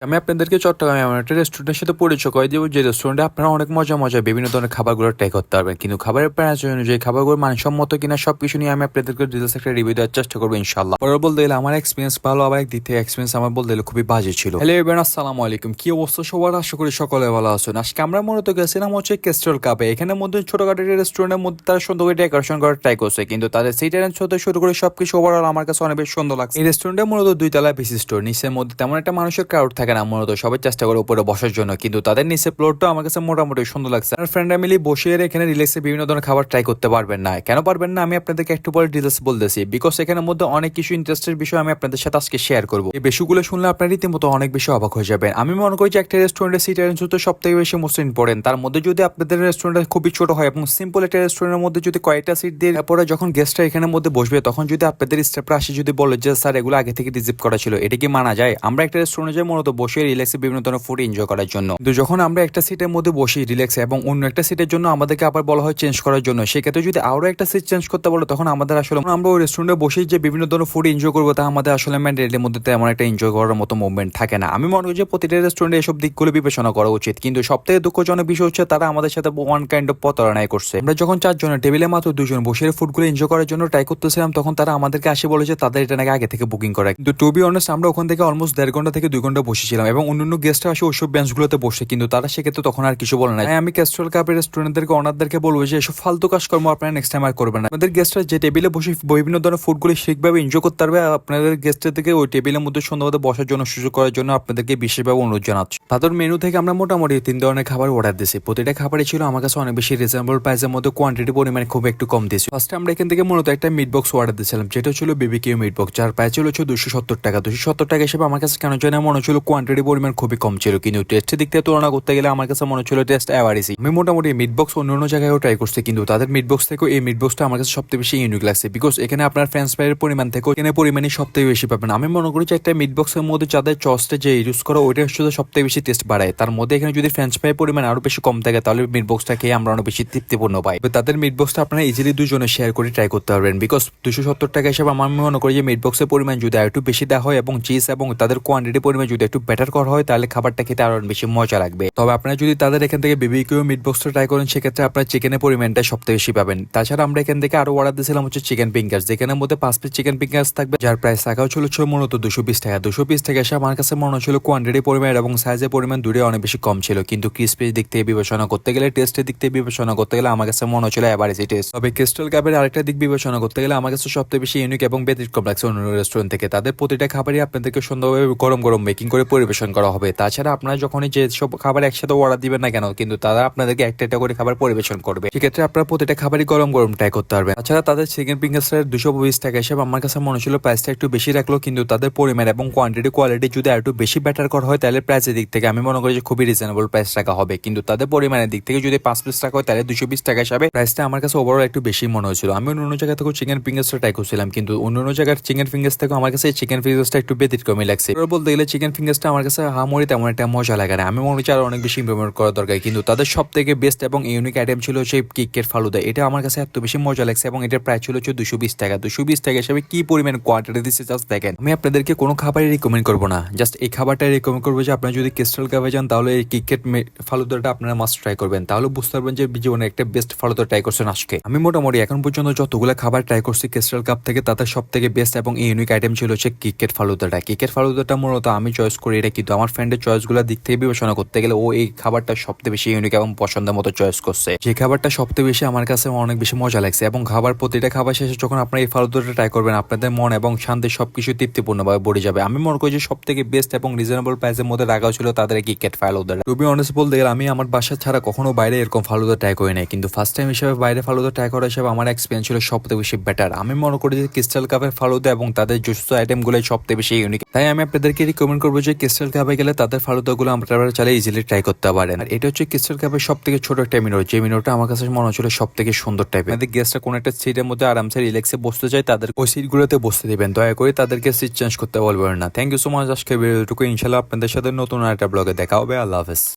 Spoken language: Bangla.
আমি আপনাদেরকে চট্টগ্রামে এমন একটা রেস্টুরেন্টের সাথে পরিচয় করে দেবো যে রেস্টুরেন্টে আপনারা অনেক মজা মজা বিভিন্ন ধরনের খাবারগুলো ট্রাই করতে পারবেন, কিন্তু খাবারের প্রাইস অনুযায়ী খাবারগুলো মানসম্মত কিনা সবকিছু নিয়ে আমি আপনাদেরকে ডিটেলস একটা রিভিউ দেওয়ার চেষ্টা করবো ইনশাল্লাহ। পরে বলতে গেলে আমার এক্সপিরিয়েন্স ভালো, আবার একদিক থেকে এক্সপিরিয়েন্স আমার বলতে গেলে খুবই বাজে ছিল। হ্যালো এভরিওয়ান, আসসালামু আলাইকুম। কি অবস্থা সবার? আশা করি সকলে ভালো আছেন। আজকে আমরা মূলত গেছিলাম হচ্ছে কেস্ট্রল কাপে। এখানে মধ্যে ছোটখাটো রেস্টুরেন্টের মধ্যে তারা সুন্দর করে ডেকোরেশন করার ট্রাই করছে, কিন্তু তাদের সিট অ্যারেঞ্জ হতে শুরু করে সবকিছু ওভারঅল আমার কাছে অনেক বেশি সুন্দর লাগছে। এই রেস্টুরেন্টে মূলত 2 তলা বিশিষ্ট, নিচের মধ্যে তেমন একটা মানুষের ক্রাউড থাকে না, মূলত সবাই চেষ্টা করে উপরে বসার জন্য, কিন্তু তাদের নিচে ফ্লোরটা আমার কাছে মোটামুটি সুন্দর লাগছে। আর ফ্রেন্ড মিলি বসে এখানে রিল্যাক্সে বিভিন্ন ধরনের খাবার ট্রাই করতে পারবেন না। কেন পারবেন না আমি আপনাদেরকে একটু পরে ডিটেলস বলতেছি, বিকজ এখানের মধ্যে অনেক কিছু ইন্টারেস্টের বিষয় আমি আপনাদের সাথে আজকে শেয়ার করবো। এই বিষয়গুলো শুনলে আপনার রীতিমতো অনেক বেশি অবাক হয়ে যাবেন। আমি মনে করি যে একটা রেস্টুরেন্টের সিট অ্যারেঞ্জ হতে সব থেকে বেশি মোস্ট ইম্পর্টেন্ট। তার মধ্যে যদি আপনাদের রেস্টুরেন্টটা খুবই ছোট হয় এবং সিম্পল একটা রেস্টুরেন্টের মধ্যে যদি কয়েকটা সিট দিয়ে পরে যখন গেস্টরা এখানের মধ্যে বসবে, তখন যদি আপনাদের স্টাফরা আসে যদি বলে যে স্যার এগুলো আগে থেকে রিজিভ করা ছিল, এটা কি মানা যায়? আমরা একটা রেস্টুরেন্টে যাই মূলত বসে রিল্যাক্সে বিভিন্ন ধরনের ফুড এনজয় করার জন্য, কিন্তু যখন আমরা একটা সিটের মধ্যে বসি রিল্যাক্স এবং অন্য একটা সিটের জন্য আমাদেরকে আবার বলা হয় চেঞ্জ করার জন্য, সেক্ষেত্রে যদি আরো একটা সিট চেঞ্জ করতে বলে, তখন আমাদের আসলে আমরা ওই রেস্টুরেন্টে বসে যে বিভিন্ন ধরনের ফুড এনজয় করবো, তা আমাদের আসলে মেন্টালিটির মধ্যে তেমন একটা এনজয় করার মতো মুভমেন্ট থাকে না। আমি মনে করি যে প্রতিটা রেস্টুরেন্টে এসব দিকগুলো বিবেচনা করা উচিত, কিন্তু সবথেকে দুঃখজনক বিষয় হচ্ছে তারা আমাদের সাথে ওয়ান কাইন্ড অফ প্রতারণাই করছে। আমরা যখন 4 জনের টেবিলে মাত্র 2 জন বসে ফুডগুলো এনজয় করার জন্য ট্রাই করতেছিলাম, তখন তারা আমাদেরকে আসে বলে যে তাদের এটা নাকি আগে থেকে বুকিং করা, কিন্তু টু বি অনেস্ট আমরা ওখান থেকে অলমোস্ট 1.5 ঘন্টা থেকে 2 ঘন্টা বসেছিলাম এবং অন্যান্য গেস্টরা আসে ওইসব বেঞ্চগুলোতে বসে, কিন্তু তারা সেক্ষেত্রে তখন আর কিছু বলে না। আমি ক্যাস্ট্রল কাপের রেস্টুরেন্টদেরকে অনারদেরকে বলবো যে এসব ফালতু কাজকর্ম আপনারা নেক্সট টাইম আর করবেন না। আমাদের গেস্টরা যে টেবিলে বসে বিভিন্ন ধরনের ফুডগুলো ঠিকভাবে এনজয় করতে পারবে, আপনাদের গেস্টের থেকে ওই টেবিলের মধ্যে সুন্দরভাবে বসার জন্য সুযোগ করার জন্য আপনাদেরকে বিশেষভাবে অনুরোধ জানাচ্ছি। তাদের মেনু থেকে আমরা মোটামুটি 3 ধরনের খাবার অর্ডার দিয়েছি। প্রতিটা খাবারই ছিল আমার কাছে অনেক বেশি রিজনেবল প্রাইসের মধ্যে, কোয়ান্টিটি পরিমাণে খুব একটু কম দিয়েছি। ফার্স্টে আমরা এখান থেকে মূলত একটা মিট বক্স অর্ডার দিয়েছিলাম, যেটা ছিল বিবিকিউ মিট বক্স, যার প্রাইস ছিল 270 টাকা। 270 টাকা হিসেবে আমার কাছে কেন জানি মনে হচ্ছিল কোয়ান্টিটি পরিমাণ খুবই কম ছিল, কিন্তু টেস্টের দিক থেকে তুলনা করতে গেলে আমার কাছে মনে হচ্ছিল টেস্ট অ্যাভারেজই। আমি মোটামুটি মিট বক্স অন্য জায়গায়ও ট্রাই করছি, কিন্তু তাদের মিট বক্স থেকে এই মিট বক্সটা আমার কাছে সবথেকে বেশি ইউনিক লাগছে, বিকজ এখানে আপনার ফ্রেঞ্চ ফ্রাইয়ের পরিমাণ থেকে এখানে পরিমাণই সবথেকে বেশি পাবেন। আমি মনে করি যে একটা মিট বক্সের মধ্যে যাদের চসটা যে ইউজ করা ওইটা শুধু সবথেকে বেশি টেস্ট বাড়ায়। তার মধ্যে এখানে যদি ফ্রেঞ্চ ফ্রাইয়ের পরিমাণ আরো বেশি কম থাকে, তাহলে মিট বক্সটা খেয়ে আমরা অনেক বেশি তৃপ্তিপূর্ণ পাই। তাদের মিট বক্সটা আপনারা ইজিলি 2 জনে শেয়ার করে ট্রাই করতে পারবেন, বিকজ 270 টাকা হিসেবে আমার মনে করি যে মিট বক্সের পরিমাণ যদি আর একটু বেশি দেওয়া হয় এবং চিজ এবং তাদের কোয়ান্টিটি পরিমাণ যদি একটু বেটার করা হয়, তাহলে খাবারটা খেতে আরো বেশি মজা লাগবে। তবে আপনারা যদি তাদের এখান থেকে বিবিকিউ মিট বক্সটা ট্রাই করেন, সেক্ষেত্রে আপনার চিকেনের পরিমাণটা সবথেকে বেশি পাবেন। তাছাড়া আমরা এখান থেকে আরো অর্ডার দিয়েছিলাম হচ্ছে চিকেন ফিঙ্গার্স, যেখানের মধ্যে 5 পিস চিকেন ফিঙ্গার্স থাকবে, যার প্রাইস টাকাও ছিল মূলত 220 টাকা। 220 টাকা এসে আমার কাছে মনে হচ্ছিল কোয়ান্টিটি পরিমাণ এবং সাইজের পরিমাণ দূরে অনেক বেশি কম ছিল, কিন্তু ক্রিস্পির দিক থেকে বিবেচনা করতে গেলে, টেস্টের দিক থেকে বিবেচনা করতে গেলে আমার কাছে মনে হচ্ছিল এভারেজ টেস্ট। তবে ক্রিস্টাল কাপের আরেকটা দিক বিবেচনা করতে গেলে আমার কাছে সবথেকে বেশি ইউনিক এবং ব্যতিক্রম লাগছে অন্য রেস্টুরেন্ট থেকে। তাদের প্রতিটা খাবারই আপনাদেরকে সুন্দরভাবে গরম গরম মেকিং করে পরিবেশন করা হবে। তাছাড়া আপনারা যখনই যে সব খাবার একসাথে অর্ডার দিবেন না কেন, কিন্তু তারা আপনাদেরকে একটা করে খাবার পরিবেশন করবে, সেক্ষেত্রে আপনারা প্রতিটা খাবারই গরম গরম ট্রাই করতে পারবেন। তাছাড়া তাদের চিকেন ফিঙ্গার্সের 220 টাকা হিসেবে আমার কাছে মনে হচ্ছিল প্রাইসটা একটু বেশি রাখলো, কিন্তু তাদের পরিমাণ এবং কোয়ালিটি যদি আর একটু বেশি বেটার করা হয়, তাহলে প্রাইসের দিক থেকে আমি মনে করি যে খুবই রিজনেবল প্রাইস রাখা হবে। কিন্তু তাদের পরিমাণের দিক থেকে যদি 5 পিস টাকা হয়, তাহলে 220 টাকা হিসাবে প্রাইসটা আমার কাছে ওভারঅল একটু বেশি মনে হয়েছিল। আমি অন্য জায়গা থেকে চিকেন ফিঙ্গার্সটা ট্রাই করছিলাম, কিন্তু অন্য জায়গার চিকেন ফিঙ্গার্স থেকে আমার কাছে চিকেন ফিঙ্গার্সটা একটু ব্যতিক্রমী লাগছে। বলতে গেলে চিকেন ফিঙ্গার্সটা আমার কাছে হামরি তেমন একটা মজা লাগে না। আমি মনে হচ্ছে আরো অনেক বেশি ইমপ্রুভমেন্ট করা দরকার, কিন্তু তাদের সব থেকে বেস্ট এবং ইউনিক আইটেম ছিল সেই কিকের ফালুদা। এটা আমার কাছে এত বেশি মজা লাগছে এবং এটার প্রাইস ছিল 220 টাকা। 220 টাকা হিসেবে কি পরিমাণ কোয়ান্টিটি দিচ্ছে জাস্ট দেখেন। আমি আপনাদেরকে কোনো খাবারই রিকমেন্ড করবো না, জাস্ট এই খাবারটাই রিকমেন্ড করবো যে আপনারা যদি ক্রিস্টাল কাপে যান, তাহলে এই কিকেট ফালুদাটা আপনারা মাস্ট ট্রাই করবেন, তাহলে বুঝতে পারবেন যে জীবনে একটা বেস্ট ফালুদা ট্রাই করছেন আজকে। আমি মোটামুটি এখন পর্যন্ত যতগুলো খাবার ট্রাই করছি ক্রিস্টাল কাপ থেকে, তাদের সব থেকে বেস্ট এবং ইউনিক আইটেম ছিল হচ্ছে কিকেট ফালুদাটা। কিকেট ফালুদাটা মূলত আমি চয়েস করি এটা, কিন্তু আমার ফ্রেন্ডের চয়েসগুলোর দিক থেকে বিবেচনা করতে গেলে ও এই খাবারটা সবথেকে বেশি ইউনিক এবং পছন্দের মতো চয়েস করছে। যে খাবারটা সবথেকে বেশি আমার কাছে অনেক বেশি মজা লাগছে এবং প্রতিটা খাবার শেষে যখন আপনারা এই ফালুদাটা ট্রাই করবেন, আপনাদের মন এবং শান্তি সবকিছু তৃপ্তিপূর্ণভাবে ভরে যাবে। আমি মনে করি যে সব থেকে বেস্ট এবং রিজনেবল প্রাইসের মধ্যে রাখা ছিল তাদের কিকেট ফালুদা। টু বি অনেস্ট বলতে গেলে আমি আমার বাসা ছাড়া কখনো বাইরে এরকম ফালুদা ট্রাই করি নাই, কিন্তু ফার্স্ট টাইম হিসেবে বাইরে ফালুদা ট্রাই করা হিসেবে আমার এক্সপিরিয়েন্স ছিল সবথেকে বেশি বেটার। আমি মনে করি যে ক্রিস্টাল কাপের ফালুদা এবং তাদের জুস আইটেমগুলো সবথেকে বেশি ইউনিক, তাই আমি আপনাদেরকে রিকমেন্ড করবো যে ক্রিস্টাল কাপে গেলে তাদের ফালুদাগুলো আপনারা চাইলে ইজিলি ট্রাই করতে পারেন। আর এটা হচ্ছে ক্রিস্টাল কাপের সব থেকে ছোট একটা মিনো, যে মিনোটা আমার কাছে মনে হচ্ছিল সব থেকে সুন্দর টাইপের। আমাদের গেস্টরা কোন একটা সিটের মধ্যে আরামসে রিল্যাক্সে বসতে চাই, তাদের ওই সিটগুলোতে বসতে দিবেন, দয়া করে তাদেরকে সিট চেঞ্জ করতে বলবেন না। Thank you so much. আজকে ভিডিওটুকু, ইনশাল্লাহ আপনাদের সাথে নতুন একটা ব্লগে দেখা হবে। আল্লাহ হাফেজ।